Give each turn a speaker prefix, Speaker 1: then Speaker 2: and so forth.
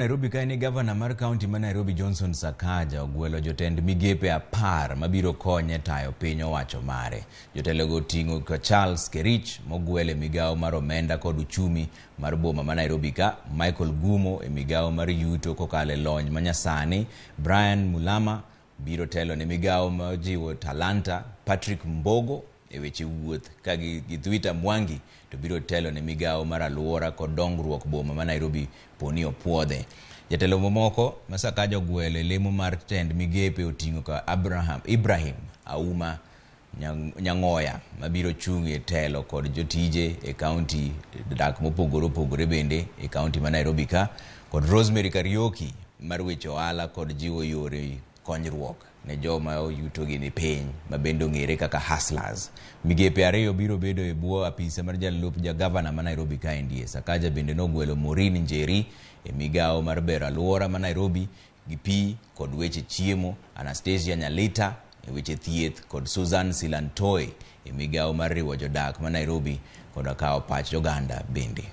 Speaker 1: Nairobi kaini gavana mar kaunti ma Nairobi Johnson Sakaja ogwelo jotend migepe 10 mabiro konye tayo piny owacho mare. Jotelogo ting'o ka Charles Kerich mogwele migao mar omenda kod uchumi mar boma ma Nairobi ka, Michael Gumo e migao mar yuto kokale lony manyasani, Brian Mulama biro telo ne migao majiwo talanta, Patrick Mbogo e weche wuoth ka Githuita Mwangi to biro telo ne migao mar aluora kod dongruok boma ma Nairobi poni opuodhe. Jatelo momoko ma Sakaja ogwelo lemo mar tend migepe oting'o ka Ibrahim Auma Nyangoya mabiro chung'e telo kod jotije e kaunti dak mopogore bende e kaunti ma Nairobi ka, kod Rosemary Kariuki mar weche ohala kod jiwo yore konyruok ne joma yutogi ni piny ma bende ong'ere kaka hustlers. Migepe ariyo biro bedo e bwo apisa mar jalup gavana ma Nairobi ka endie. Sakaja bende nogwelo Maureen Njeri e migao mar bero aluora ma Nairobi gi pi kod weche chiemo, Anastasia Nyalita e weche thieth kod Susan Silantoi e migao mar riwo jodak ma Nairobi kod akawo pach joganda bende.